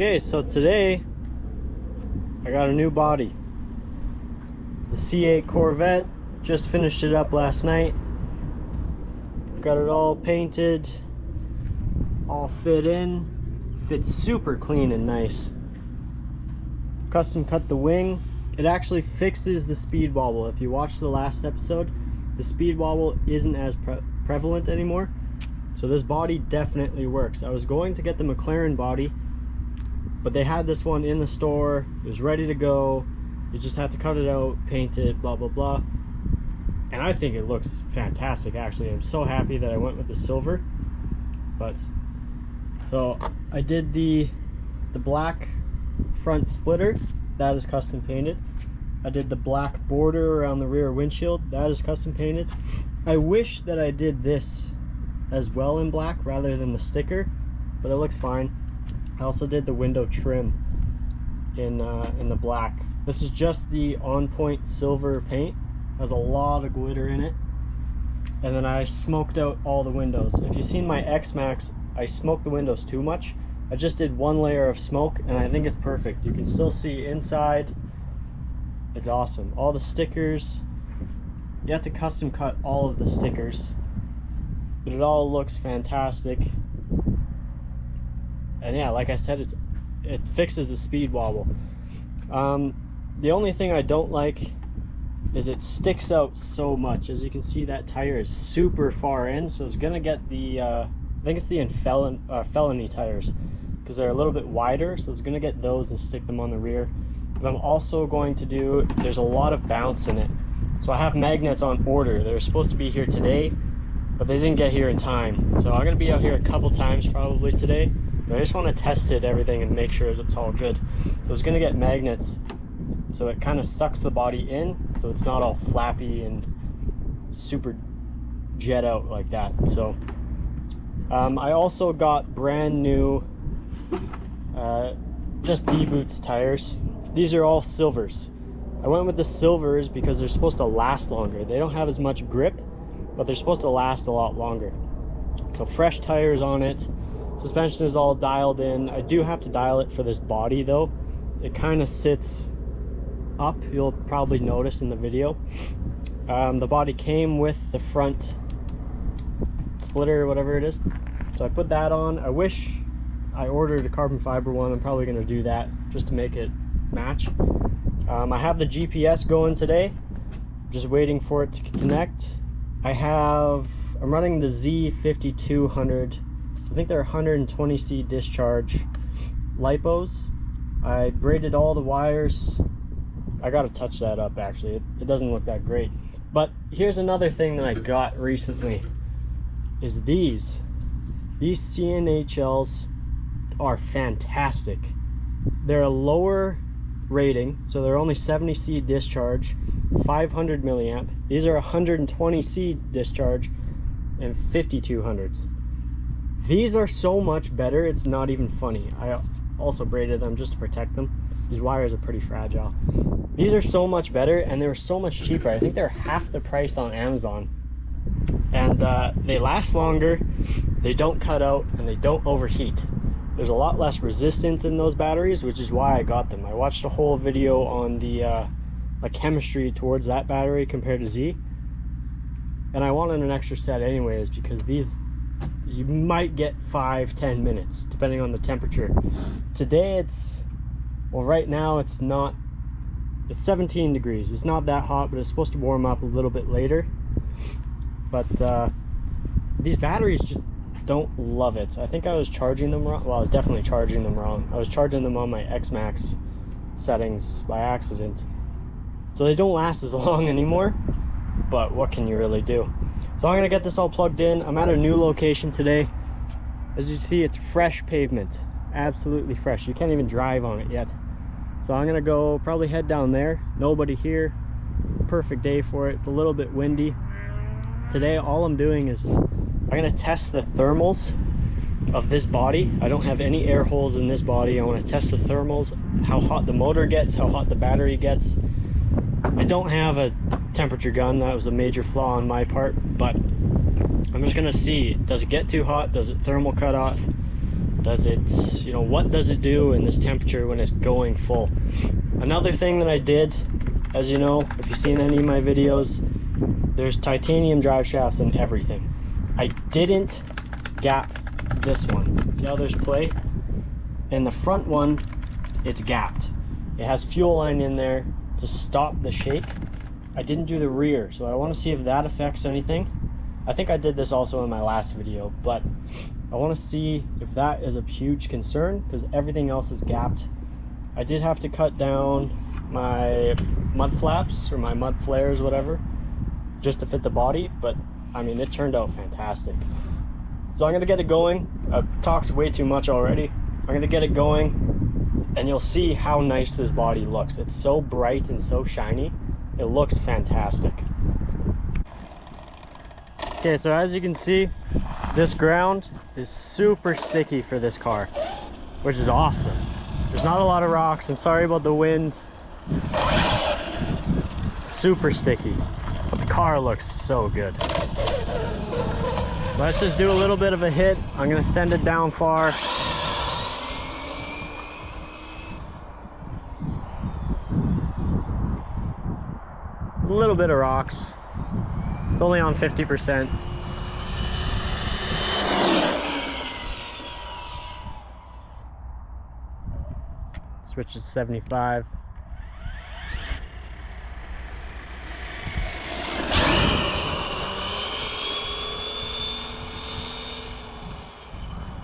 Okay, so today I got a new body. The C8 Corvette. Just finished it up last night. Got it all painted, all fit in. Fits super clean and nice. Custom cut the wing. It actually fixes the speed wobble. If you watched the last episode, the speed wobble isn't as prevalent anymore. So this body definitely works. I was going to get the McLaren body, but they had this one in the store. It was ready to go. You just have to cut it out, paint it, blah blah blah. And I think it looks fantastic actually. I'm so happy that I went with the silver. But so I did the black front splitter. That is custom painted. I did the black border around the rear windshield. That is custom painted. I wish that I did this as well in black rather than the sticker, but it looks fine. I also did the window trim in the black. This is just the on point silver paint. Has a lot of glitter in it. And then I smoked out all the windows. If you've seen my X-Max, I smoked the windows too much. I just did one layer of smoke and I think it's perfect. You can still see inside. It's awesome. All the stickers, you have to custom cut all of the stickers, but it all looks fantastic. And yeah, like I said, it fixes the speed wobble. The only thing I don't like is it sticks out so much. As you can see, that tire is super far in, so it's gonna get the I think it's the felony tires, because they're a little bit wider, so it's gonna get those and stick them on the rear. But I'm also going to do, there's a lot of bounce in it, so I have magnets on order. They're supposed to be here today, but they didn't get here in time, so I'm gonna be out here a couple times probably today. But I just want to test it, everything, and make sure it's all good. So it's gonna get magnets, so it kind of sucks the body in, so it's not all flappy and super jet out like that. So I also got brand new just D-Boots tires. These are all silvers. I went with the silvers because they're supposed to last longer. They don't have as much grip, but they're supposed to last a lot longer. So fresh tires on it. Suspension is all dialed in. I do have to dial it for this body though. It kind of sits up, you'll probably notice in the video. The body came with the front splitter or whatever it is, so I put that on. I wish I ordered a carbon fiber one. I'm probably going to do that just to make it match. I have the GPS going today, just waiting for it to connect. I'm running the Z5200. I think they're 120C discharge lipos. I braided all the wires. I gotta touch that up actually. It doesn't look that great. But here's another thing that I got recently is these CNHLs are fantastic. They're a lower rating, so they're only 70C discharge, 500 milliamp. These are 120C discharge and 5200s. These are so much better, it's not even funny. I also braided them just to protect them. These wires are pretty fragile. These are so much better, and they were so much cheaper. I think they're half the price on Amazon. And they last longer, they don't cut out, and they don't overheat. There's a lot less resistance in those batteries, which is why I got them. I watched a whole video on the chemistry towards that battery compared to Z. And I wanted an extra set anyways, because these, you might get 5-10 minutes depending on the temperature. Today well, right now it's 17 degrees. It's not that hot, but it's supposed to warm up a little bit later. But these batteries just don't love it. I think I was charging them wrong. Well, I was definitely charging them wrong. I was charging them on my X-Max settings by accident, so they don't last as long anymore. But what can you really do? So I'm gonna get this all plugged in. I'm at a new location today. As you see, it's fresh pavement, absolutely fresh. You can't even drive on it yet. So I'm gonna go probably head down there. Nobody here. Perfect day for it. It's a little bit windy today. All I'm doing is I'm gonna test the thermals of this body. I don't have any air holes in this body. I want to test the thermals, how hot the motor gets, how hot the battery gets. I don't have a temperature gun. That was a major flaw on my part, but I'm just gonna see, does it get too hot? Does it thermal cut off? Does it, you know, what does it do in this temperature when it's going full? Another thing that I did, as you know, if you've seen any of my videos, there's titanium drive shafts and everything. I didn't gap this one. See how there's play? In the front one, it's gapped. It has fuel line in there to stop the shake. I didn't do the rear, so I want to see if that affects anything. I think I did this also in my last video, but I want to see if that is a huge concern, because everything else is gapped. I did have to cut down my mud flaps, or my mud flares, whatever, just to fit the body, but I mean, it turned out fantastic. So I'm gonna get it going. I've talked way too much already. I'm gonna get it going, and you'll see how nice this body looks. It's so bright and so shiny. It looks fantastic. Okay, so as you can see, this ground is super sticky for this car, which is awesome. There's not a lot of rocks. I'm sorry about the wind. Super sticky, but the car looks so good. Let's just do a little bit of a hit. I'm gonna send it down far. A little bit of rocks. It's only on 50%. Switch to 75.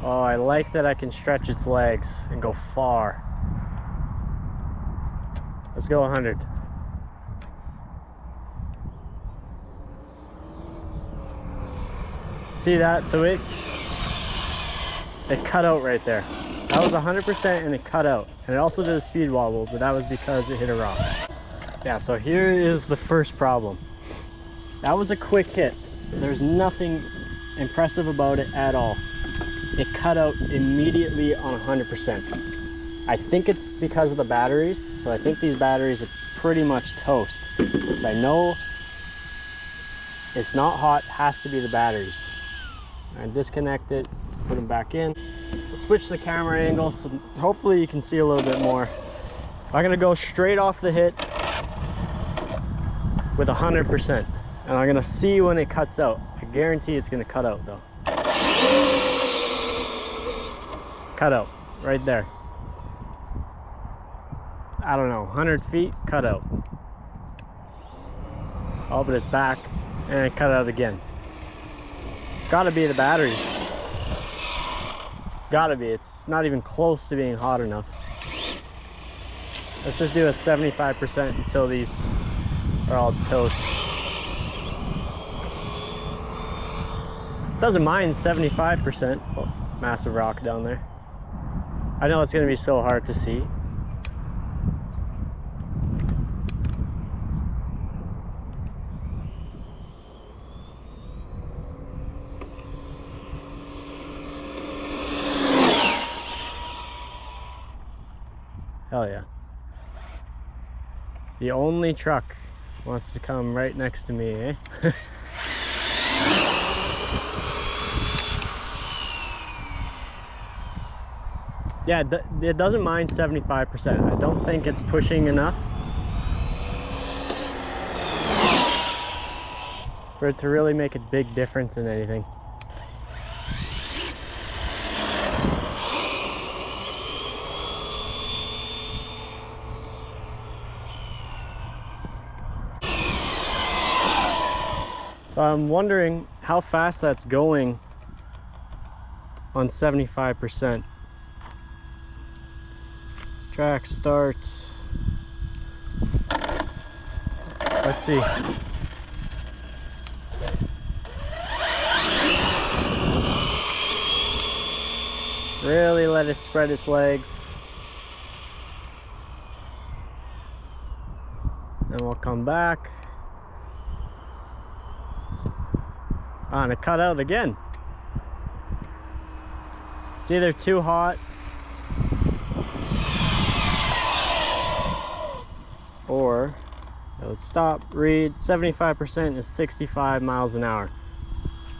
Oh, I like that I can stretch its legs and go far. Let's go 100. See that? So it cut out right there. That was 100% and it cut out. And it also did a speed wobble, but that was because it hit a rock. Yeah, so here is the first problem. That was a quick hit. There's nothing impressive about it at all. It cut out immediately on 100%. I think it's because of the batteries. So I think these batteries are pretty much toast. Because I know it's not hot, has to be the batteries. I disconnect it, put them back in. Let's switch the camera angle so hopefully you can see a little bit more. I'm gonna go straight off the hit with 100%. And I'm gonna see when it cuts out. I guarantee it's gonna cut out though. Cut out, right there. I don't know, 100 feet, cut out. Oh, but it's back and it cut out again. It's gotta be the batteries. It's gotta be, it's not even close to being hot enough. Let's just do a 75% until these are all toast. Doesn't mind 75%. Oh, massive rock down there. I know it's gonna be so hard to see. Hell yeah. The only truck wants to come right next to me, eh? Yeah, it doesn't mind 75%. I don't think it's pushing enough for it to really make a big difference in anything. So I'm wondering how fast that's going on 75%. Track starts. Let's see. Really let it spread its legs. Then we'll come back. Ah, and it cut out again. It's either too hot or, let's stop, read, 75% is 65 miles an hour.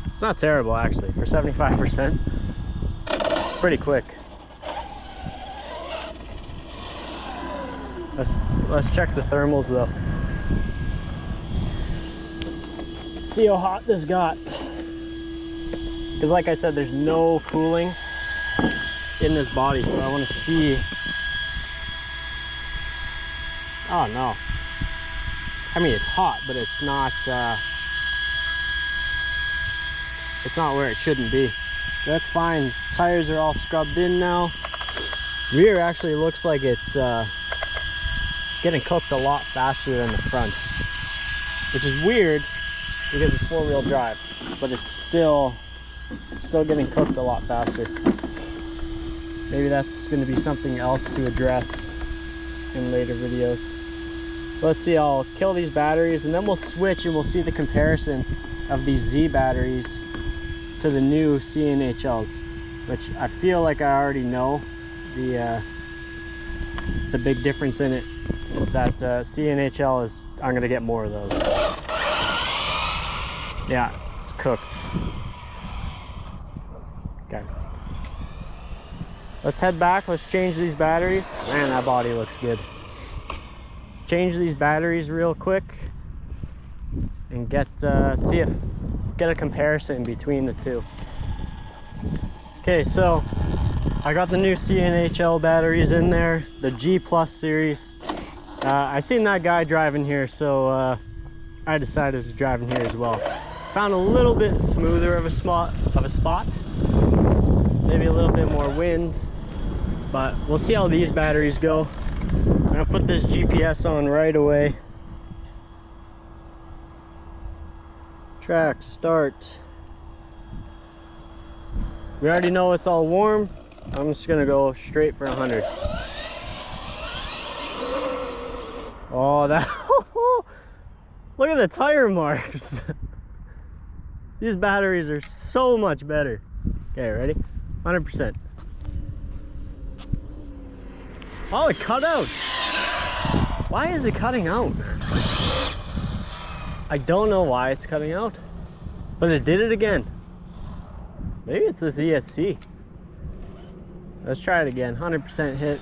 It's not terrible actually for 75%. pretty quick. Let's check the thermals though. See how hot this got. Because like I said, there's no cooling in this body, so I want to see. Oh no. I mean, it's hot, but it's not where it shouldn't be. That's fine. Tires are all scrubbed in now. Rear actually looks like it's getting cooked a lot faster than the front, which is weird because it's four-wheel drive, but it's still getting cooked a lot faster. Maybe that's going to be something else to address in later videos. Let's see, I'll kill these batteries and then we'll switch and we'll see the comparison of these Z batteries to the new CNHLs, which I feel like I already know. The big difference in it is that CNHL is, I'm gonna get more of those. Yeah, it's cooked. Okay. Let's head back, let's change these batteries. Man, that body looks good. Change these batteries real quick and get a comparison between the two. Okay, so I got the new CNHL batteries in there, the G Plus series. I seen that guy driving here, so I decided to drive in here as well. Found a little bit smoother of a spot, maybe a little bit more wind, but we'll see how these batteries go. I'm gonna put this GPS on right away. Track start. We already know it's all warm. I'm just gonna go straight for 100. Oh, that look at the tire marks. These batteries are so much better. Okay, ready? 100%. Oh, it cut out. Why is it cutting out, man? I don't know why it's cutting out, but it did it again. Maybe it's this ESC. Let's try it again. 100% hit.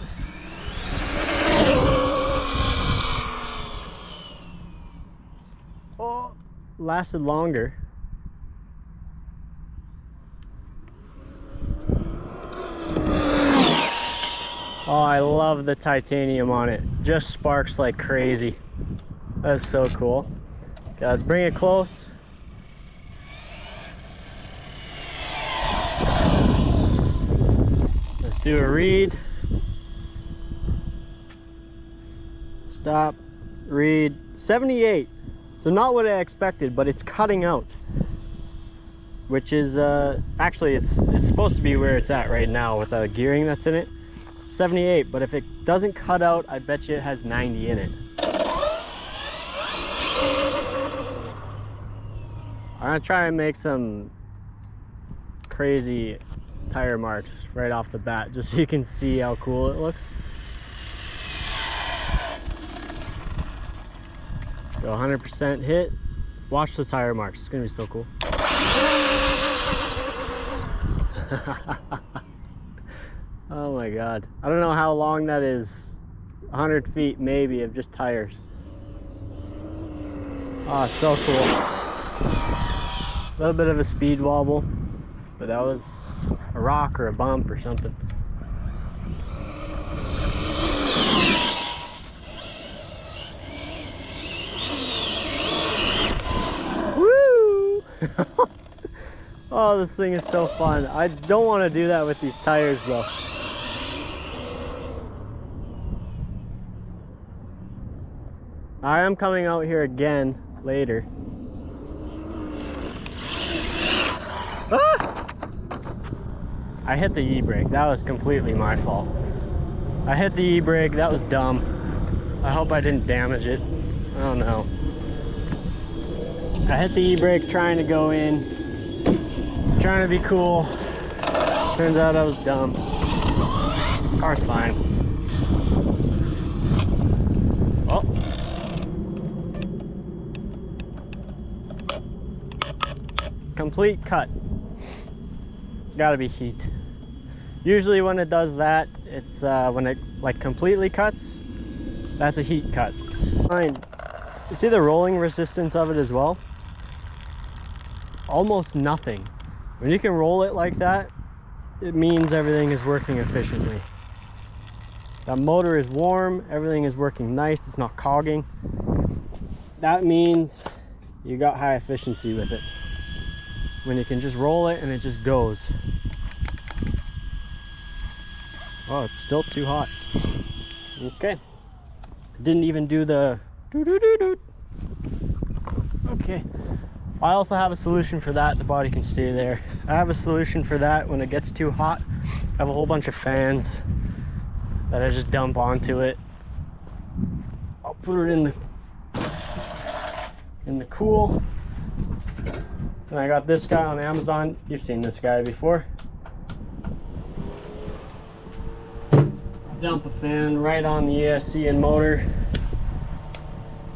Oh, lasted longer. Oh, I love the titanium on it. Just sparks like crazy. That's so cool. Okay, let's bring it close. Let's do a read. Stop. Read. 78. So not what I expected, but it's cutting out. Which is, actually it's supposed to be where it's at right now with the gearing that's in it. 78, but if it doesn't cut out, I bet you it has 90 in it. I'm gonna try and make some crazy tire marks right off the bat, just so you can see how cool it looks. Go 100% hit. Watch the tire marks, it's gonna be so cool. Oh my god. I don't know how long that is. 100 feet maybe of just tires. Oh, so cool. A little bit of a speed wobble, but that was a rock or a bump or something. Woo! Oh, this thing is so fun. I don't want to do that with these tires though. I am coming out here again later. Ah! I hit the e-brake. That was completely my fault. I hit the e-brake. That was dumb. I hope I didn't damage it. I don't know. I hit the e-brake trying to go in, trying to be cool. Turns out I was dumb. Car's fine. Oh. Complete cut. It's got to be heat. Usually when it does that, it's when it like completely cuts, that's a heat cut. Fine. You see the rolling resistance of it as well? Almost nothing. When you can roll it like that, it means everything is working efficiently. That motor is warm, everything is working nice, it's not cogging. That means you got high efficiency with it. When you can just roll it and it just goes. Oh, it's still too hot. Okay. Didn't even do the doo-doo-doo-doo. Okay. I also have a solution for that. The body can stay there. I have a solution for that when it gets too hot. I have a whole bunch of fans that I just dump onto it. I'll put it in the cool. And I got this guy on Amazon. You've seen this guy before. Dump a fan right on the ESC and motor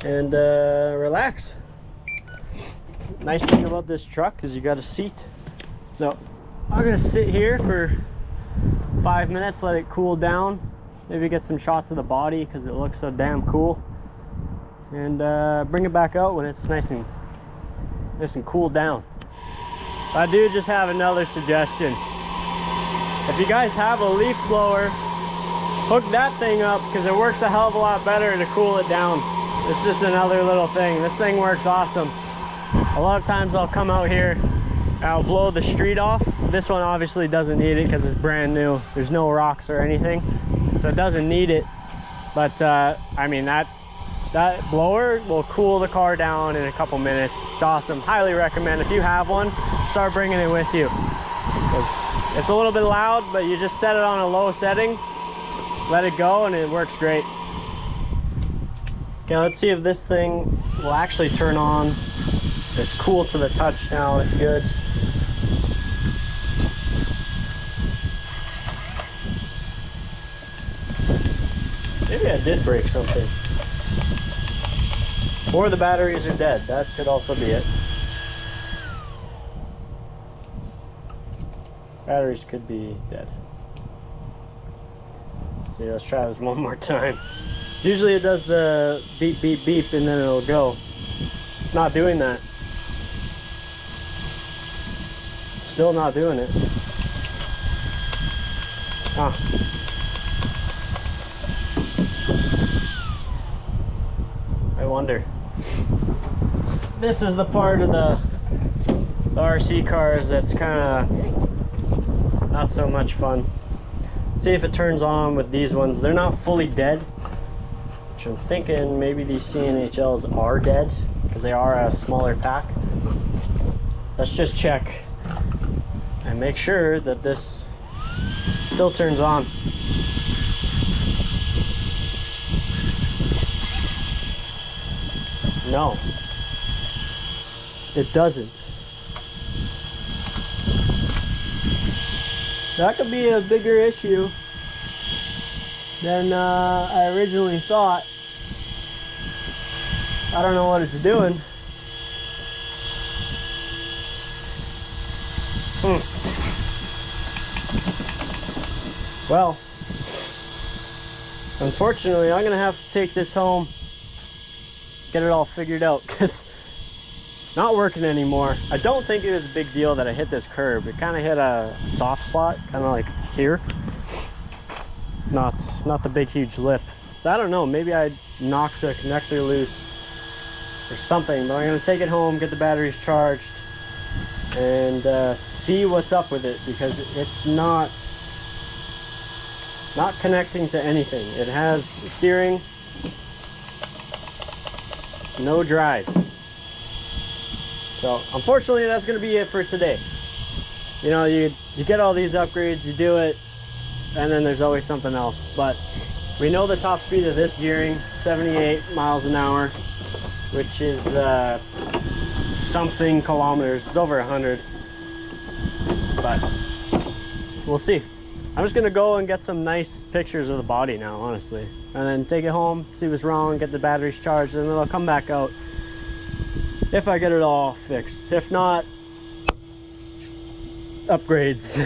and relax. Nice thing about this truck is you got a seat. So I'm gonna sit here for 5 minutes, let it cool down, maybe get some shots of the body because it looks so damn cool, and bring it back out when it's nice and cooled down. I do just have another suggestion. If you guys have a leaf blower, hook that thing up because it works a hell of a lot better to cool it down. It's just another little thing. This thing works awesome. A lot of times I'll come out here, I'll blow the street off. This one obviously doesn't need it because it's brand new. There's no rocks or anything, so it doesn't need it. But I mean, that blower will cool the car down in a couple minutes. It's awesome. Highly recommend. If you have one, start bringing it with you. It's a little bit loud, but you just set it on a low setting, let it go, and it works great. Okay, let's see if this thing will actually turn on. It's cool to the touch now, it's good. Maybe I did break something. Or the batteries are dead, that could also be it. Batteries could be dead. Let's see, let's try this one more time. Usually it does the beep, beep, beep, and then it'll go. It's not doing that. Still not doing it. Ah. I wonder. This is the part of the RC cars that's kind of not so much fun. See if it turns on with these ones. They're not fully dead, which I'm thinking maybe these CNHLs are dead because they are a smaller pack. Let's just check and make sure that this still turns on. No, it doesn't. That could be a bigger issue than I originally thought. I don't know what it's doing. Well, unfortunately, I'm gonna have to take this home, get it all figured out, because it's not working anymore. I don't think it was a big deal that I hit this curb. It kind of hit a soft spot, kind of like here. Not the big huge lip. So I don't know, maybe I knocked a connector loose or something, but I'm gonna take it home, get the batteries charged, and see what's up with it, because it's not connecting to anything. It has steering, no drive. So unfortunately, that's going to be it for today. You know, you get all these upgrades, you do it, and then there's always something else. But we know the top speed of this gearing, 78 miles an hour, which is something kilometers. It's over 100, but we'll see. I'm just gonna go and get some nice pictures of the body now, honestly, and then take it home, see what's wrong, get the batteries charged, and then I'll come back out if I get it all fixed. If not, upgrades.